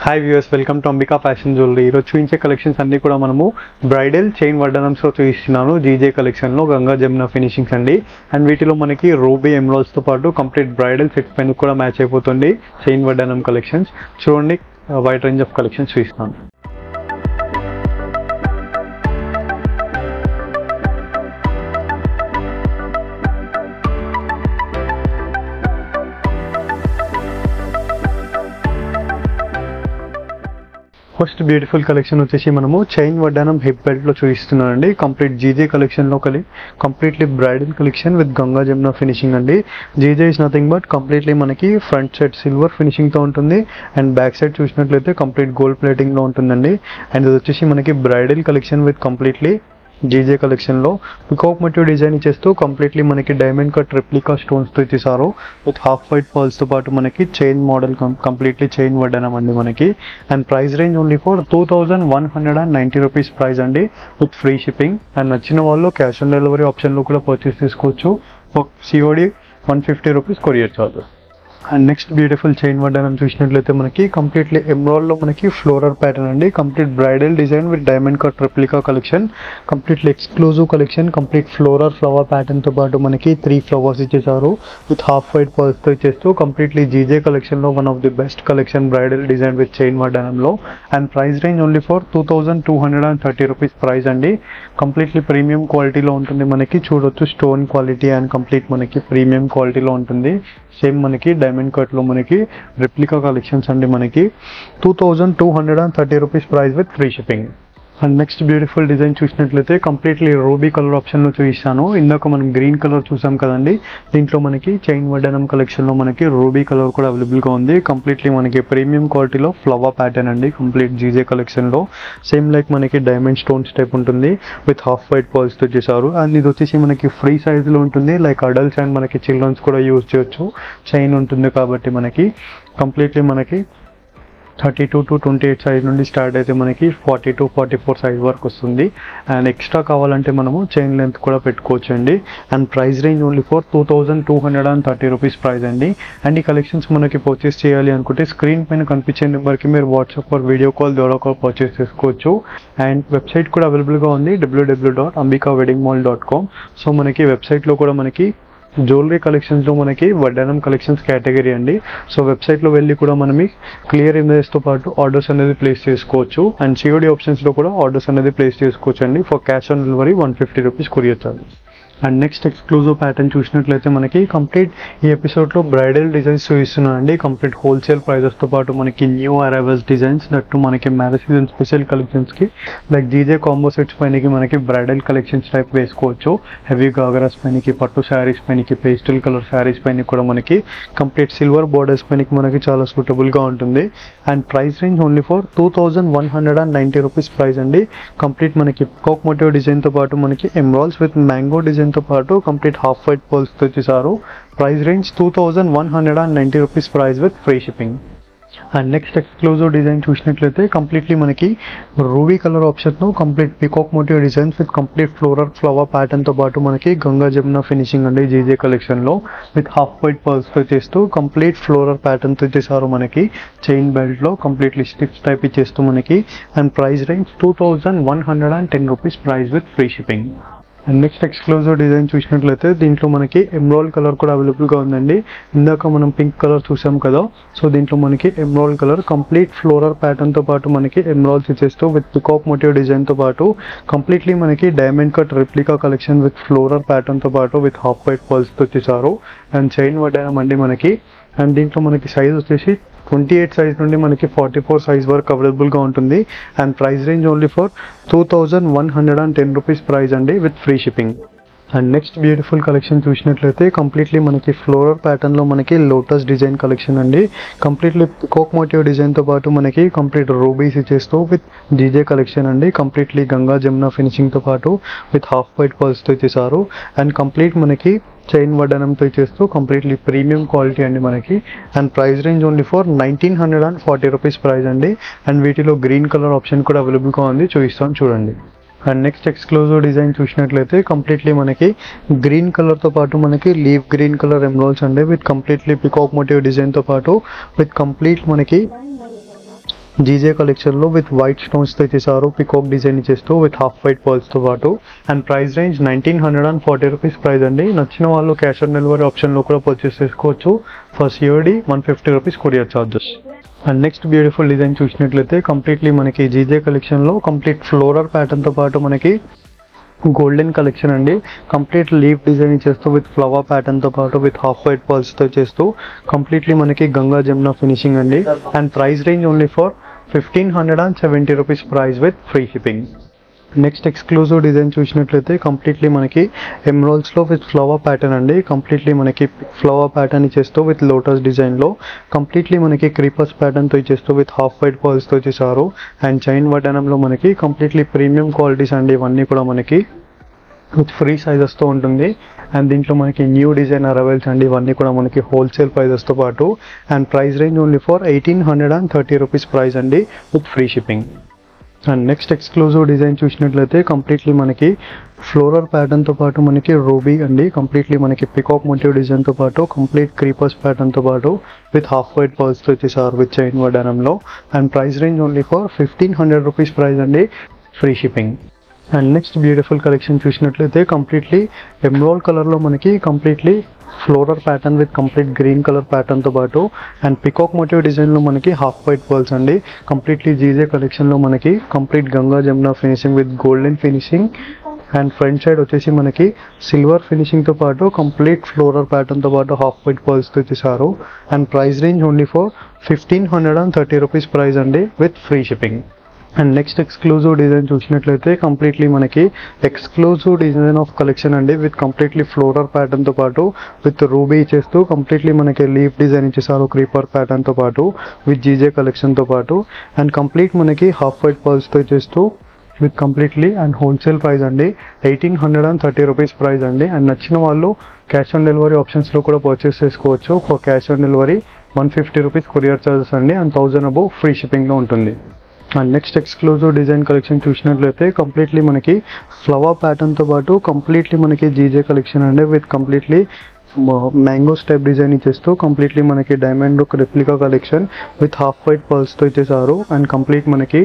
Hi viewers, welcome to Ambika fashion jewellery. ఈరోజు చూపించే collections అన్ని కూడా మనము బ్రైడల్ చైన్ వడ్డానంస్లో చూపిస్తున్నాను. జీజే కలెక్షన్లో గంగా జమున ఫినిషింగ్స్ అండి. అండ్ వీటిలో మనకి రూబీ ఎమరాల్డ్స్తో పాటు కంప్లీట్ బ్రైడల్ సెట్ పైన కూడా మ్యాచ్ అయిపోతుంది చైన్ వడ్డానం కలెక్షన్స్. చూడండి, వైడ్ రేంజ్ ఆఫ్ కలెక్షన్స్ చూపిస్తాను. ఫస్ట్ బ్యూటిఫుల్ కలెక్షన్ వచ్చేసి మనము చైన్ వడ్డానం హిప్ బెల్ట్ లో చూపిస్తున్నానండి. కంప్లీట్ జీజే కలెక్షన్ లో completely bridal collection with Ganga Jamuna finishing అండి. GJ is nothing but completely మనకి ఫ్రంట్ సైడ్ సిల్వర్ ఫినిషింగ్ తో ఉంటుంది అండ్ బ్యాక్ సైడ్ చూసినట్లయితే కంప్లీట్ గోల్డ్ ప్లేటింగ్ లో ఉంటుందండి. అండ్ ఇది వచ్చేసి మనకి bridal collection with completely GJ కలెక్షన్లో పికాక్ మోటివ్ డిజైన్ చేస్తూ కంప్లీట్లీ మనకి డైమండ్ కట్ రెప్లికా స్టోన్స్తో ఇచ్చేసారు విత్ హాఫ్ వైట్ పర్ల్స్తో పాటు మనకి చైన్ మోడల్ కంప్లీట్లీ చైన్ వడ్డానం అండి మనకి. And price range only for 2190 rupees price అండి విత్ ఫ్రీ షిప్పింగ్. అండ్ నచ్చిన వాళ్ళు క్యాష్ ఆన్ డెలివరీ ఆప్షన్లో కూడా పర్చేస్ చేసుకోవచ్చు. COD 150 rupees courier charges. And next beautiful chain వడ్డానం చూసినట్లయితే మనకి కంప్లీట్లీ ఎమరాల్డ్లో మనకి ఫ్లోరల్ ప్యాటర్న్ అండి. Complete bridal design with diamond cut replica collection, completely exclusive collection. Complete floral flower ప్యాటర్న్తో పాటు మనకి 3 ఫ్లవర్స్ ఇచ్చేసారు విత్ హాఫ్ వైట్ పర్ల్స్తో ఇచ్చేస్తూ కంప్లీట్లీ జీజే కలెక్షన్లో one of the best collection bridal design with chain వడ్డానంలో. And price range only for 2230 rupees price అండి. Completely premium క్వాలిటీలో ఉంటుంది మనకి. చూడొచ్చు స్టోన్ క్వాలిటీ అండ్ కంప్లీట్ మనకి ప్రీమియం క్వాలిటీలో ఉంటుంది. సేమ్ మనకి డైమండ్ కట్లో మనకి రెప్లికా కలెక్షన్స్ అండి మనకి. 2230 rupees price with free shipping. And next beautiful design చూసినట్లయితే కంప్లీట్లీ రూబీ కలర్ ఆప్షన్లో చూపిస్తాను. ఇందాక మనం గ్రీన్ కలర్ చూసాం కదండి, దీంట్లో మనకి చైన్ వడ్డానం కలెక్షన్లో మనకి రూబీ కలర్ కూడా అవైలబుల్గా ఉంది. కంప్లీట్లీ మనకి ప్రీమియం క్వాలిటీలో ఫ్లవర్ ప్యాటర్న్ అండి కంప్లీట్ జీజే కలెక్షన్లో. సేమ్ లైక్ మనకి డైమండ్ స్టోన్స్ టైప్ ఉంటుంది విత్ హాఫ్ వైట్ పర్ల్స్తో చేశారు. అండ్ ఇది వచ్చేసి మనకి ఫ్రీ సైజులో ఉంటుంది, లైక్ అడల్ట్స్ అండ్ మనకి చిల్డ్రన్స్ కూడా యూజ్ చేయొచ్చు. చైన్ ఉంటుంది కాబట్టి మనకి కంప్లీట్లీ మనకి 32 to 28 సైజ్ నుండి స్టార్ట్ అయితే మనకి 40 to 44 సైజ్ వరకు వస్తుంది. అండ్ ఎక్స్ట్రా కావాలంటే మనము చైన్ లెంత్ కూడా పెట్టుకోవచ్చు అండి. And price range only for 2230 rupees price అండి. అండ్ ఈ కలెక్షన్స్ మనకి పర్చేస్ చేయాలి అనుకుంటే స్క్రీన్ పైన కనిపించే నెంబర్కి మీరు వాట్సాప్ ఆర్ వీడియో కాల్ ద్వారా కూడా పర్చేస్ చేసుకోవచ్చు. అండ్ వెబ్సైట్ కూడా అవైలబుల్గా ఉంది, www.ambikaweddingmall.com. సో మనకి వెబ్సైట్లో కూడా మనకి జ్యువెలరీ కలెక్షన్స్లో మనకి వడ్డానం కలెక్షన్స్ కేటగిరీ అండి. సో వెబ్సైట్లో వెళ్ళి కూడా మనం క్లియర్ ఇమేజెస్తో పాటు ఆర్డర్స్ అనేది ప్లేస్ చేసుకోవచ్చు. అండ్ సిఓడి ఆప్షన్స్లో కూడా ఆర్డర్స్ అనేది ప్లేస్ చేసుకోవచ్చు అండి. For cash on delivery 150 rupees courier charges. And next exclusive pattern చూసినట్లయితే మనకి కంప్లీట్ ఈ ఎపిసోడ్లో బ్రైడల్ డిజైన్స్ చూపిస్తున్నానండి. కంప్లీట్ హోల్సేల్ ప్రైజెస్తో పాటు మనకి న్యూ అరైవల్స్ డిజైన్స్, దట్టు మనకి మ్యారేజ్ సీజన్ స్పెషల్ కలెక్షన్స్కి లైక్ జీజే కాంబో సెట్స్ పైనకి మనకి బ్రైడల్ కలెక్షన్స్ టైప్ వేసుకోవచ్చు. హెవీ గాగరాస్ పైనకి, పట్టు శారీస్ పైనకి, పేస్టల్ కలర్ శారీస్ పైన కూడా మనకి కంప్లీట్ సిల్వర్ బోర్డర్స్ పైనకి మనకి చాలా సూటబుల్గా ఉంటుంది. And price range only for 2190 rupees price అండి. కంప్లీట్ మనకి పికాక్ మోటివ్ డిజైన్తో పాటు మనకి ఎమరాల్డ్స్ విత్ మ్యాంగో డిజైన్ తో పాటు కంప్లీట్ హాఫ్ వైట్ పర్ల్స్ తో చేశారు. Price range 2190 rupees price with free shipping. And next exclusive design చూసినట్లయితే కంప్లీట్లీ మనకి రూబీ కలర్ ఆప్షన్తో complete peacock motif designs with complete floral flower ప్యాటర్న్తో పాటు మనకి గంగా జమున ఫినిషింగ్ అండి జీజే కలెక్షన్లో విత్ హాఫ్ వైట్ పర్ల్స్తో చేస్తూ కంప్లీట్ ఫ్లోరల్ ప్యాటర్న్తో చేశారు మనకి. చైన్ బెల్ట్లో కంప్లీట్లీ స్టిప్స్ టైప్ ఇచ్చేస్తూ మనకి. And price range 2110 rupees price with free shipping. And next exclusive design చూసినట్లయితే దీంట్లో మనకి ఎమరాల్డ్ కలర్ కూడా అవైలబుల్గా ఉందండి. ఇందాక మనం పింక్ కలర్ చూసాం కదా, సో దీంట్లో మనకి ఎమరాల్డ్ కలర్ కంప్లీట్ ఫ్లోరల్ ప్యాటర్న్తో పాటు మనకి ఎమరాల్డ్స్ ఇచ్చేస్తూ విత్ పికాక్ మోటివ్ డిజైన్తో పాటు కంప్లీట్లీ మనకి diamond cut replica collection with floral ప్యాటర్న్తో పాటు విత్ హాఫ్ వైట్ పర్ల్స్తో వచ్చేసారు. అండ్ చైన్ వడ్డానం అండి మనకి. అండ్ దీంట్లో మనకి సైజ్ వచ్చేసి 28 సైజ్ నుండి మనకి 44 సైజ్ వరకు అవైలబుల్గా ఉంటుంది. And price range only for 2110 rupees price అండి with free shipping. And next beautiful collection చూసినట్లయితే కంప్లీట్లీ మనకి ఫ్లోరల్ ప్యాటర్న్లో మనకి లోటస్ డిజైన్ కలెక్షన్ అండి. కంప్లీట్లీ పికాక్ మోటివ్ డిజైన్తో పాటు మనకి కంప్లీట్ రూబీస్ ఇచ్చేస్తూ విత్ జీజే కలెక్షన్ అండి. కంప్లీట్లీ గంగా జమున ఫినిషింగ్తో పాటు విత్ హాఫ్ వైట్ పర్ల్స్తో చేశారు. అండ్ కంప్లీట్ మనకి చైన్ వడ్డానంతో చేస్తూ కంప్లీట్లీ ప్రీమియం క్వాలిటీ అండి మనకి. And price range only for 1940 rupees price అండి. అండ్ వీటిలో గ్రీన్ కలర్ ఆప్షన్ కూడా అవైలబుల్గా ఉంది, చూపిస్తాను చూడండి. అండ్ నెక్స్ట్ ఎక్స్క్లూజివ్ డిజైన్ చూసినట్లయితే కంప్లీట్లీ మనకి గ్రీన్ కలర్తో పాటు మనకి లీవ్ గ్రీన్ కలర్ ఎమరాల్డ్స్ అండి విత్ కంప్లీట్లీ పికాక్ మోటివ్ డిజైన్తో పాటు విత్ కంప్లీట్ మనకి జీజే కలెక్షన్లో విత్ వైట్ స్టోన్స్తో ఇచ్చేసారు, పికాక్ డిజైన్ ఇచ్చేస్తూ విత్ హాఫ్ వైట్ పర్ల్స్తో పాటు. And price range 1940 rupees price అండి. నచ్చిన వాళ్ళు క్యాష్ ఆన్ డెలివరీ ఆప్షన్లో కూడా పర్చేస్ చేసుకోవచ్చు. For COD 150 rupees courier charges. And next beautiful design చూసినట్లయితే కంప్లీట్లీ మనకి జీజే కలెక్షన్లో కంప్లీట్ ఫ్లోరల్ ప్యాటర్న్తో పాటు మనకి గోల్డెన్ కలెక్షన్ అండి. కంప్లీట్ లీఫ్ డిజైన్ చేస్తూ విత్ ఫ్లవర్ ప్యాటర్న్తో పాటు విత్ హాఫ్ వైట్ పర్ల్స్తో చేస్తూ కంప్లీట్లీ మనకి గంగా జమున ఫినిషింగ్ అండి. And price range only for 1570 rupees price with free shipping. Next exclusive design చూసినట్లయితే కంప్లీట్లీ మనకి ఎమరాల్డ్స్లో విత్ ఫ్లవర్ ప్యాటర్న్ అండి. కంప్లీట్లీ మనకి ఫ్లవర్ ప్యాటర్న్ ఇచ్చేస్తూ విత్ లోటస్ డిజైన్లో కంప్లీట్లీ మనకి క్రీపర్స్ ప్యాటర్న్తో ఇచ్చేస్తూ విత్ హాఫ్ వైట్ పర్ల్స్తో చేశారు. అండ్ చైన్ వడ్డానంలో మనకి కంప్లీట్లీ ప్రీమియం క్వాలిటీస్ అండి. ఇవన్నీ కూడా మనకి విత్ ఫ్రీ సైజెస్తో ఉంటుంది. అండ్ దీంట్లో మనకి న్యూ డిజైన్ అరైవల్స్ అండి. ఇవన్నీ కూడా మనకి హోల్సేల్ ప్రైజెస్తో పాటు. And price range only for 1830 rupees price అండి with free shipping. And next exclusive design చూసినట్లయితే కంప్లీట్లీ మనకి ఫ్లోరల్ ప్యాటర్న్తో పాటు మనకి రూబీ అండి. కంప్లీట్లీ మనకి పికాక్ మోటివ్ డిజైన్తో పాటు కంప్లీట్ క్రీపర్స్ ప్యాటర్న్తో పాటు విత్ హాఫ్ వైట్ పర్ల్స్తో వచ్చేసారు విత్ చైన్ వడ్డానంలో. And price range only for 1500 rupees price అండి free shipping. And next beautiful collection చూసినట్లయితే కంప్లీట్లీ ఎమరాల్డ్ కలర్లో మనకి completely floral pattern with complete green colour ప్యాటర్న్తో పాటు అండ్ పికాక్ మోటివ్ డిజైన్లో మనకి హాఫ్ వైట్ పర్ల్స్ అండి. కంప్లీట్లీ జీజే కలెక్షన్లో మనకి complete Ganga Jamuna finishing with golden finishing. And front side వచ్చేసి మనకి సిల్వర్ ఫినిషింగ్తో పాటు కంప్లీట్ ఫ్లోరల్ ప్యాటర్న్తో పాటు హాఫ్ వైట్ పర్ల్స్తో ఇచ్చేసారు. And price range only for 1530 rupees price అండి with free shipping. And next exclusive design చూసినట్లయితే కంప్లీట్లీ మనకి ఎక్స్క్లూజివ్ డిజైన్ ఆఫ్ కలెక్షన్ అండి. విత్ కంప్లీట్లీ ఫ్లోరల్ ప్యాటర్న్తో పాటు విత్ రూబీ ఇచ్చేస్తూ కంప్లీట్లీ మనకి లీఫ్ డిజైన్ ఇచ్చేసారు క్రీపర్ ప్యాటర్న్తో పాటు విత్ జీజే కలెక్షన్తో పాటు. అండ్ కంప్లీట్ మనకి హాఫ్ వైట్ పర్ల్స్తో ఇచ్చేస్తూ with completely and wholesale price అండి 1830 రూపీస్ ప్రైస్ అండి. అండ్ నచ్చిన వాళ్ళు క్యాష్ ఆన్ డెలివరీ ఆప్షన్స్లో కూడా పర్చేస్ చేసుకోవచ్చు. For cash on delivery 150 rupees courier charges అండి. అండ్ 1000 అబౌవ్ ఫ్రీ షిప్పింగ్లో ఉంటుంది. And next exclusive design collection చూసినట్లయితే కంప్లీట్లీ మనకి ఫ్లవర్ ప్యాటర్న్తో పాటు కంప్లీట్లీ మనకి జీజే కలెక్షన్ అండి. With completely mangoes type design ఇచ్చేస్తూ కంప్లీట్లీ మనకి diamond look replica collection with half white పర్ల్స్తో ఇచ్చేసారు. అండ్ కంప్లీట్ మనకి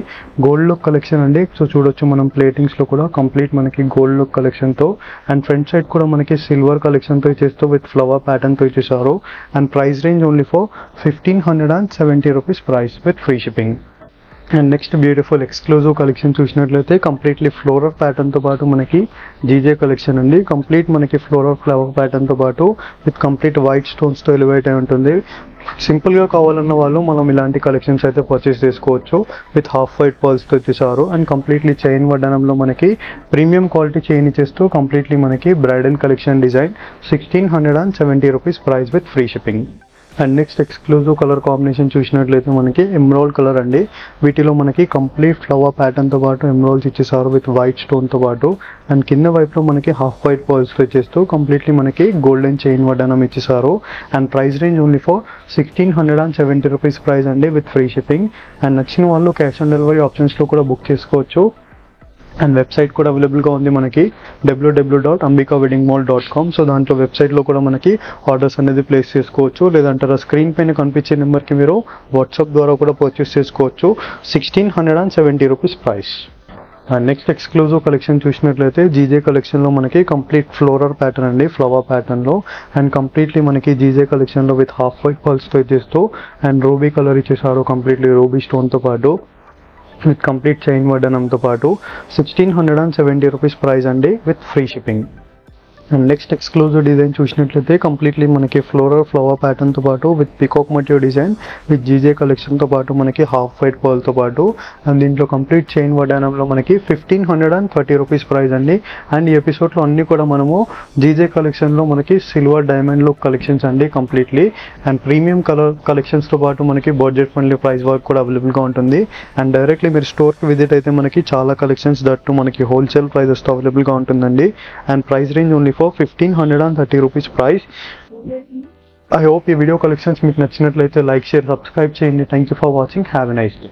గోల్డ్ లుక్ కలెక్షన్ అండి. సో చూడొచ్చు మనం ప్లేటింగ్స్లో కూడా కంప్లీట్ మనకి గోల్డ్ లుక్ కలెక్షన్తో అండ్ ఫ్రంట్ సైడ్ కూడా మనకి సిల్వర్ కలెక్షన్తో ఇచ్చేస్తూ విత్ ఫ్లవర్ ప్యాటర్న్తో ఇచ్చేసారు. And price range only for 1570 rupees price with free shipping. And next beautiful exclusive collection చూసినట్లయితే కంప్లీట్లీ ఫ్లోరల్ ప్యాటర్న్తో పాటు మనకి జీజే కలెక్షన్ అండి. కంప్లీట్ మనకి ఫ్లోరల్ ఫ్లవర్ ప్యాటర్న్తో పాటు విత్ కంప్లీట్ వైట్ స్టోన్స్తో ఎలివేట్ అయి ఉంటుంది. సింపుల్గా కావాలన్న వాళ్ళు మనం ఇలాంటి కలెక్షన్స్ అయితే పర్చేస్ చేసుకోవచ్చు. విత్ హాఫ్ వైట్ పర్ల్స్తో వచ్చేసారు. అండ్ కంప్లీట్లీ చైన్ వడ్డానంలో మనకి ప్రీమియం క్వాలిటీ చైన్ ఇచ్చేస్తూ కంప్లీట్లీ మనకి bridal collection design 1670 rupees price with free shipping. And next exclusive colour combination చూసినట్లయితే మనకి ఎమరాల్డ్ కలర్ అండి. వీటిలో మనకి కంప్లీట్ ఫ్లవర్ ప్యాటర్న్తో పాటు ఎమరాల్డ్స్ ఇచ్చేసారు విత్ వైట్ స్టోన్తో పాటు. అండ్ కింద వైపులో మనకి హాఫ్ వైట్ పర్ల్స్తో ఇచ్చేస్తూ కంప్లీట్లీ మనకి గోల్డెన్ చైన్ వడ్డానం ఇచ్చేసారు. And price range only for 1670 rupees price అండి విత్ ఫ్రీ షిప్పింగ్. అండ్ నచ్చిన వాళ్ళు క్యాష్ ఆన్ డెలివరీ ఆప్షన్స్లో కూడా బుక్ చేసుకోవచ్చు. అండ్ వెబ్సైట్ కూడా అవైలబుల్గా ఉంది మనకి www.ambikaweddingmall.com. సో దాంట్లో వెబ్సైట్లో కూడా మనకి ఆర్డర్స్ అనేది ప్లేస్ చేసుకోవచ్చు. లేదంటారా స్క్రీన్ పైన కనిపించే నెంబర్కి మీరు వాట్సాప్ ద్వారా కూడా పర్చేస్ చేసుకోవచ్చు. 1670 rupees price. And next exclusive collection చూసినట్లయితే జీజే కలెక్షన్లో మనకి కంప్లీట్ ఫ్లోరల్ ప్యాటర్న్ అండి. ఫ్లవర్ ప్యాటర్న్లో అండ్ కంప్లీట్లీ మనకి జీజే కలెక్షన్లో విత్ హాఫ్ వైట్ పర్ల్స్తో ఇచ్చేస్తూ అండ్ రూబీ కలర్ ఇచ్చేసారు కంప్లీట్లీ రూబీ స్టోన్తో పాటు విత్ కంప్లీట్ చైన్ వడ్డానంతో పాటు 1670 రూపీస్ ప్రైస్ అండి with free shipping. And next exclusive design చూసినట్లయితే కంప్లీట్లీ మనకి ఫ్లోరల్ ఫ్లవర్ ప్యాటర్న్తో పాటు with peacock motif design with GJ కలెక్షన్తో పాటు మనకి హాఫ్ వైట్ పర్ల్తో పాటు అండ్ దీంట్లో కంప్లీట్ చైన్ వడ్డానంలో మనకి 1530 రూపీస్ ప్రైస్ అండి. అండ్ ఈ ఎపిసోడ్లో అన్నీ కూడా మనము జీజే కలెక్షన్లో మనకి సిల్వర్ డైమండ్ లుక్ కలెక్షన్స్ అండి కంప్లీట్లీ. అండ్ ప్రీమియం కలర్ కలెక్షన్స్తో పాటు మనకి బడ్జెట్ ఫ్రెండ్లీ ప్రైస్ వర్క్ కూడా అవైలబుల్గా ఉంటుంది. అండ్ డైరెక్ట్లీ మీరు స్టోర్కి విజిట్ అయితే మనకి చాలా కలెక్షన్స్ దట్టు మనకి హోల్సేల్ ప్రైజెస్తో అవైలబుల్గా ఉంటుందండి. And price range only for 1530 rupees price. I hope ఈ వీడియో కలెక్షన్స్ మీకు నచ్చినట్లయితే లైక్ షేర్ సబ్స్క్రైబ్ చేయండి. Thank you for watching. Have a nice day.